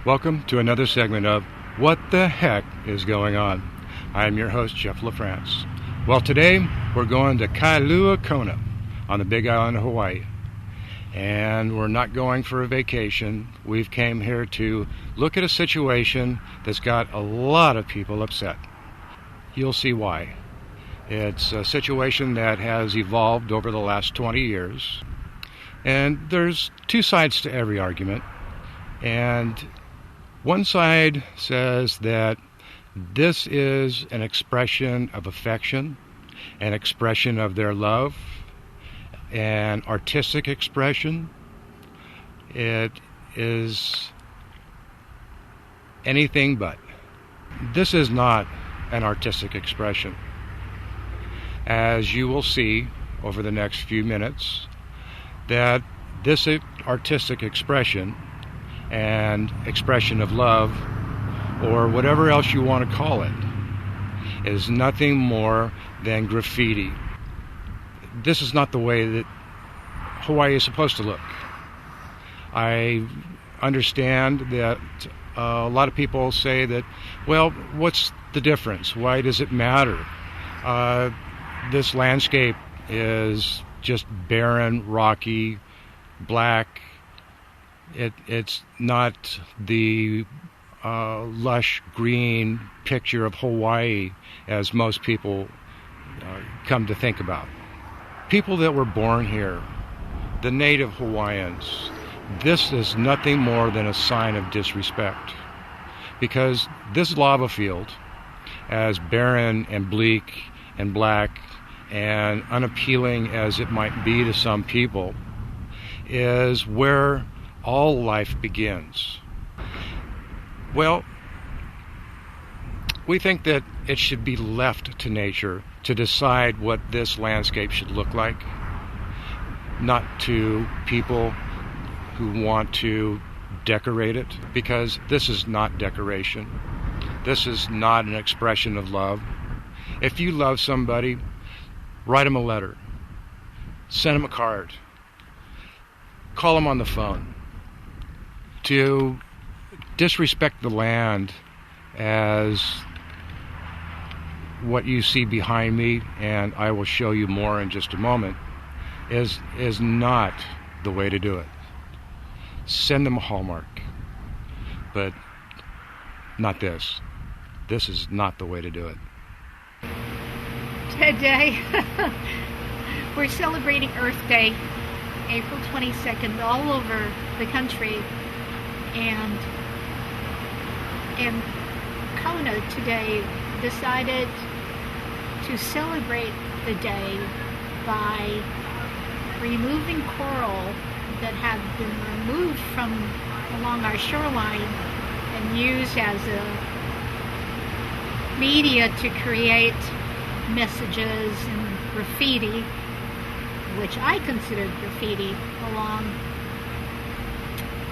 Welcome to another segment of What the Heck is Going On? I'm your host, Jeff LaFrance. Well, today we're going to Kailua Kona on the Big Island of Hawaii. And we're not going for a vacation. We've came here to look at a situation that's got a lot of people upset. You'll see why. It's a situation that has evolved over the last 20 years. And there's two sides to every argument. And one side says that this is an expression of affection, an expression of their love, an artistic expression. It is anything but. This is not an artistic expression. As you will see over the next few minutes, that this artistic expression and expression of love, or whatever else you want to call it, is nothing more than graffiti. This is not the way that Hawaii is supposed to look. I understand that a lot of people say that, well, what's the difference? Why does it matter? This landscape is just barren, rocky, black. It's not the lush green picture of Hawaii as most people come to think about. People that were born here, the native Hawaiians, this is nothing more than a sign of disrespect. Because this lava field, as barren and bleak and black and unappealing as it might be to some people, is where all life begins. Well, we think that it should be left to nature to decide what this landscape should look like, not to people who want to decorate it, because this is not decoration. This is not an expression of love. If you love somebody, write them a letter, send them a card, call them on the phone. To disrespect the land as what you see behind me, and I will show you more in just a moment, is not the way to do it. Send them a Hallmark, but not this. This is not the way to do it. Today, we're celebrating Earth Day, April 22nd, all over the country. And in Kona today decided to celebrate the day by removing coral that had been removed from along our shoreline and used as a media to create messages and graffiti, which I consider graffiti, along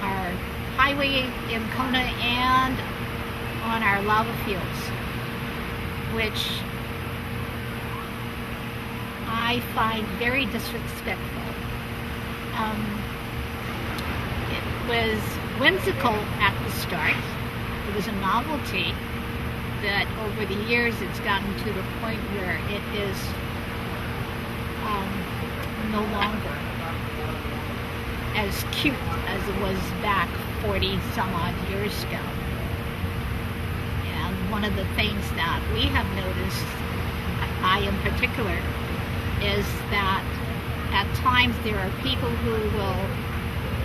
our highway in Kona and on our lava fields, which I find very disrespectful. It was whimsical at the start. It was a novelty, but over the years it's gotten to the point where it is no longer as cute as it was back 40 some odd years ago. And one of the things that we have noticed, I in particular, is that at times there are people who will,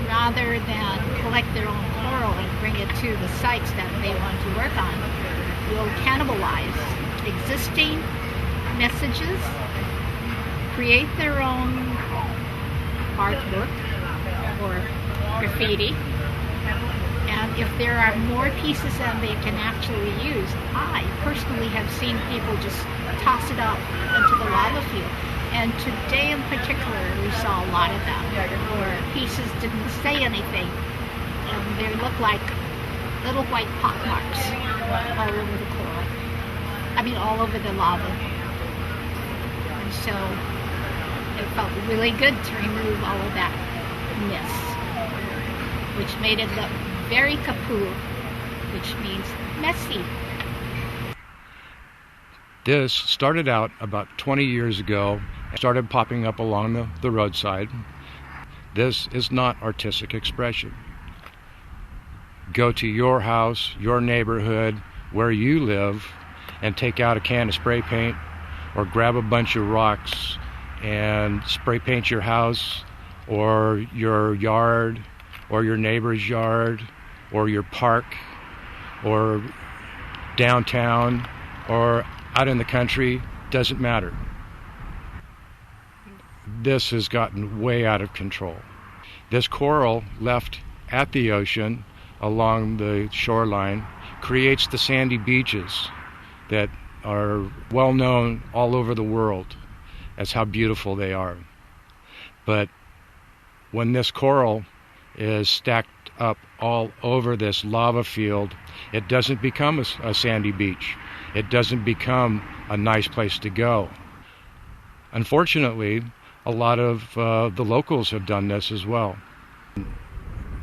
rather than collect their own coral and bring it to the sites that they want to work on, will cannibalize existing messages, create their own artwork or graffiti, and if there are more pieces than they can actually use, I personally have seen people just toss it up into the lava field. And today in particular, we saw a lot of that, where pieces didn't say anything, and they look like little white pock marks all over the coral. I mean, all over the lava. And so it felt really good to remove all of that mist, which made it look very kapu which means messy. This started out about 20 years ago, started popping up along the roadside. This is not artistic expression. Go to your house, your neighborhood, where you live, and take out a can of spray paint or grab a bunch of rocks and spray paint your house or your yard or your neighbor's yard or your park or downtown or out in the country. Doesn't matter. This has gotten way out of control. This coral left at the ocean along the shoreline creates the sandy beaches that are well known all over the world as how beautiful they are. But when this coral is stacked up all over this lava field, it doesn't become a sandy beach. It doesn't become a nice place to go. Unfortunately, a lot of the locals have done this as well.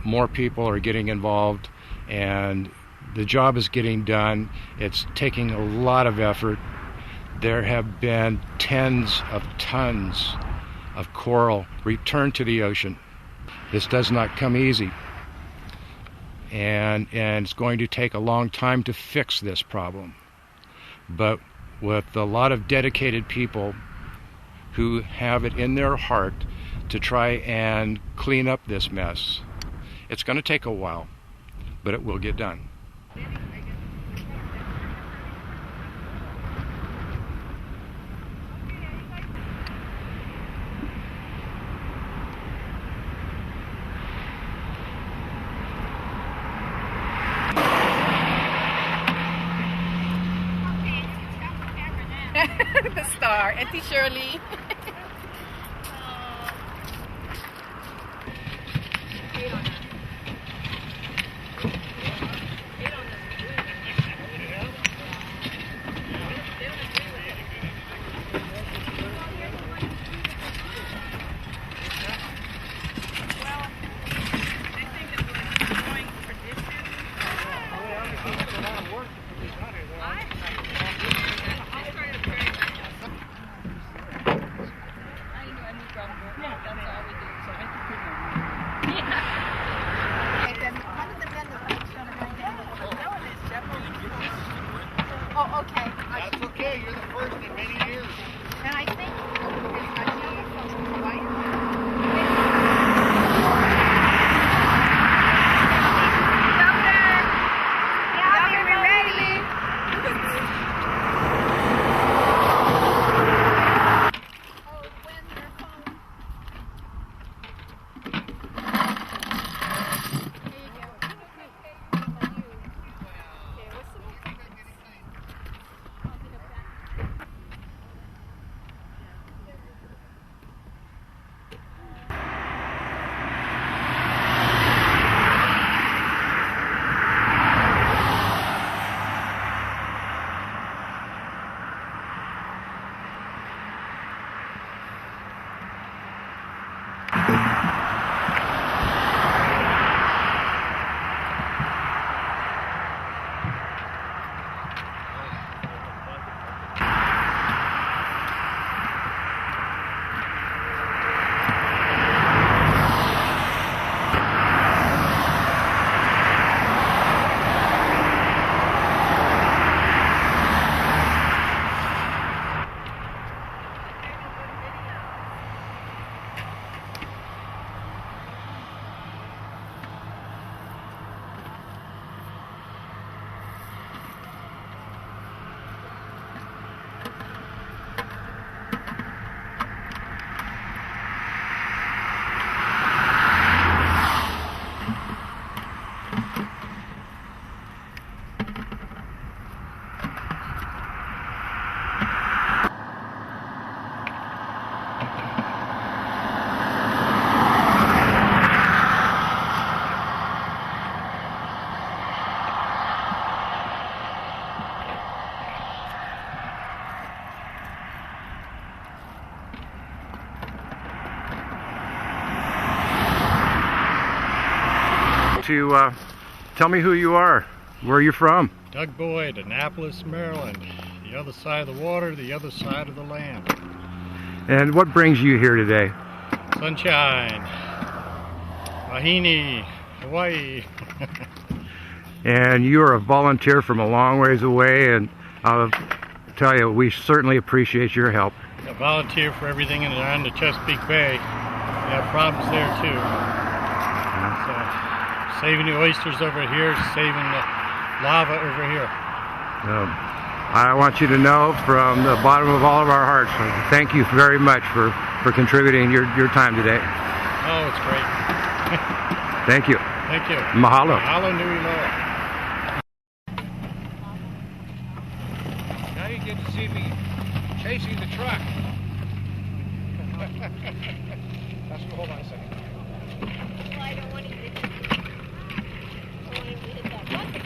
More people are getting involved, and the job is getting done. It's taking a lot of effort. There have been tens of tons of coral returned to the ocean. This does not come easy, and it's going to take a long time to fix this problem. But with a lot of dedicated people who have it in their heart to try and clean up this mess, it's going to take a while, but it will get done. The star, Auntie Shirley. Oh, okay. That's okay, you're the first in many years. And I think from Hawaii. To tell me who you are. Where are you from? Doug Boyd, Annapolis, Maryland. The other side of the water, the other side of the land. And what brings you here today? Sunshine. Mahini, Hawaii. And you are a volunteer from a long ways away, and I'll tell you, we certainly appreciate your help. I volunteer for everything around the Chesapeake Bay. We have problems there too. So, saving the oysters over here, saving the lava over here. I want you to know from the bottom of all of our hearts, thank you very much for contributing your time today. Oh, it's great. Thank you. Thank you. Mahalo. Mahalo nui loa. Now you get to see me chasing the truck. Hold on a second. Well, I don't want you to hit that button.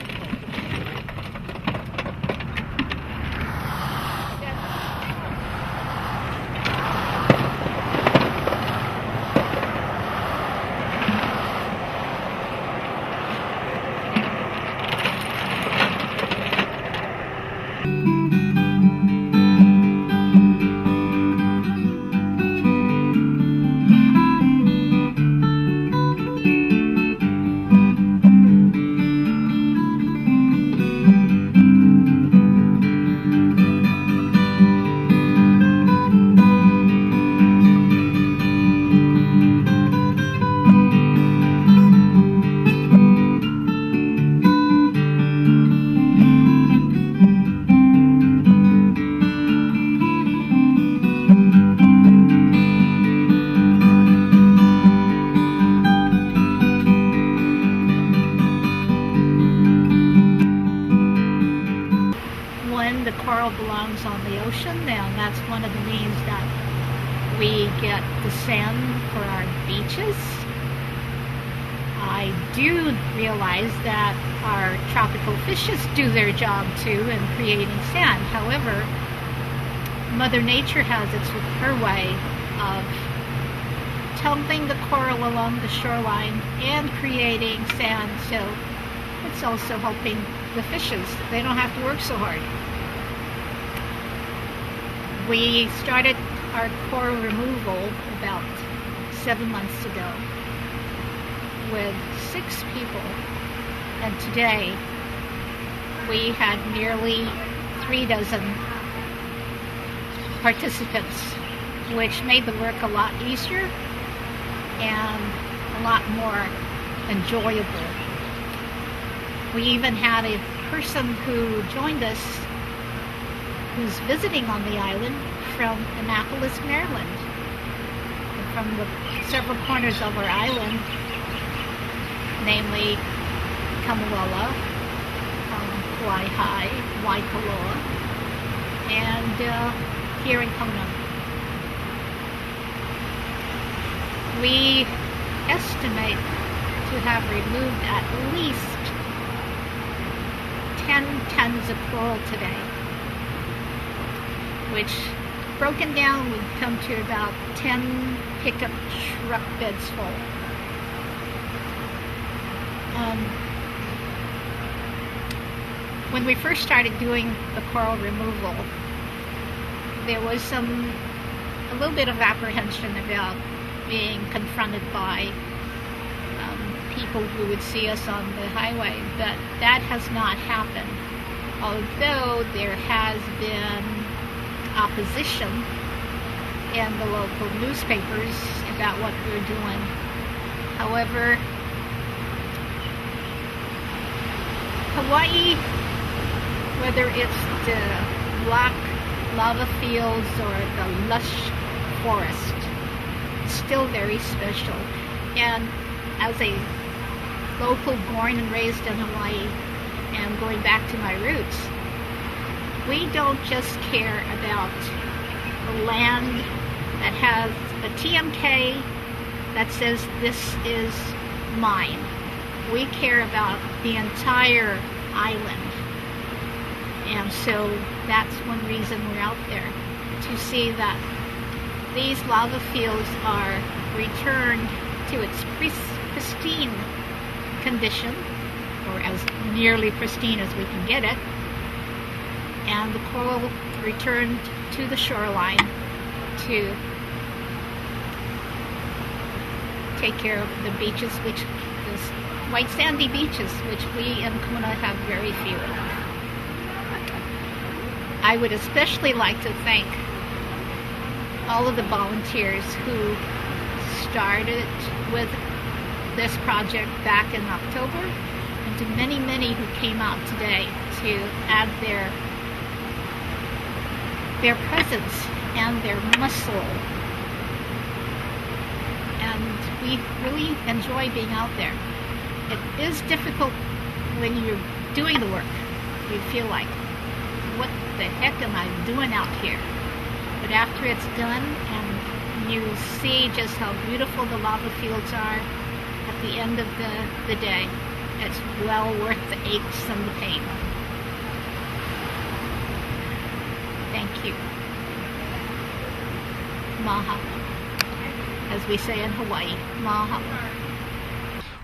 Belongs on the ocean, and that's one of the means that we get the sand for our beaches. I do realize that our tropical fishes do their job too in creating sand. However, Mother Nature has her way of tumbling the coral along the shoreline and creating sand, so it's also helping the fishes. They don't have to work so hard. We started our coral removal about 7 months ago with 6 people, and today we had nearly 3 dozen participants, which made the work a lot easier and a lot more enjoyable. We even had a person who joined us who's visiting on the island from Annapolis, Maryland. And from the several corners of our island, namely Kamuela, Kauhaihao, Waikola, and here in Kona. We estimate to have removed at least 10 tons of coral today, which broken down would come to about 10 pickup truck beds full. When we first started doing the coral removal, there was a little bit of apprehension about being confronted by people who would see us on the highway, but that has not happened, although there has been opposition in the local newspapers about what we're doing. However, Hawaii, whether it's the black lava fields or the lush forest, is still very special. And as a local born and raised in Hawaii and going back to my roots, we don't just care about the land that has a TMK that says this is mine. We care about the entire island. And so that's one reason we're out there, to see that these lava fields are returned to its pristine condition, or as nearly pristine as we can get it. And the coral returned to the shoreline to take care of the beaches, which is white sandy beaches, which we in Kona have very few of. I would especially like to thank all of the volunteers who started with this project back in October, and to many, many who came out today to add their presence and their muscle. And we really enjoy being out there. It is difficult when you're doing the work. You feel like, what the heck am I doing out here? But after it's done and you see just how beautiful the lava fields are at the end of the day, it's well worth the aches and the pain. Thank you. Mahalo. As we say in Hawaii, mahalo.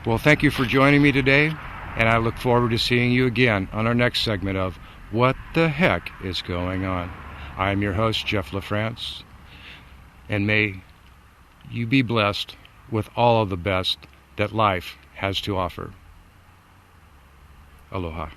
Well, thank you for joining me today, and I look forward to seeing you again on our next segment of What the Heck is Going On? I am your host, Jeff LaFrance, and may you be blessed with all of the best that life has to offer. Aloha.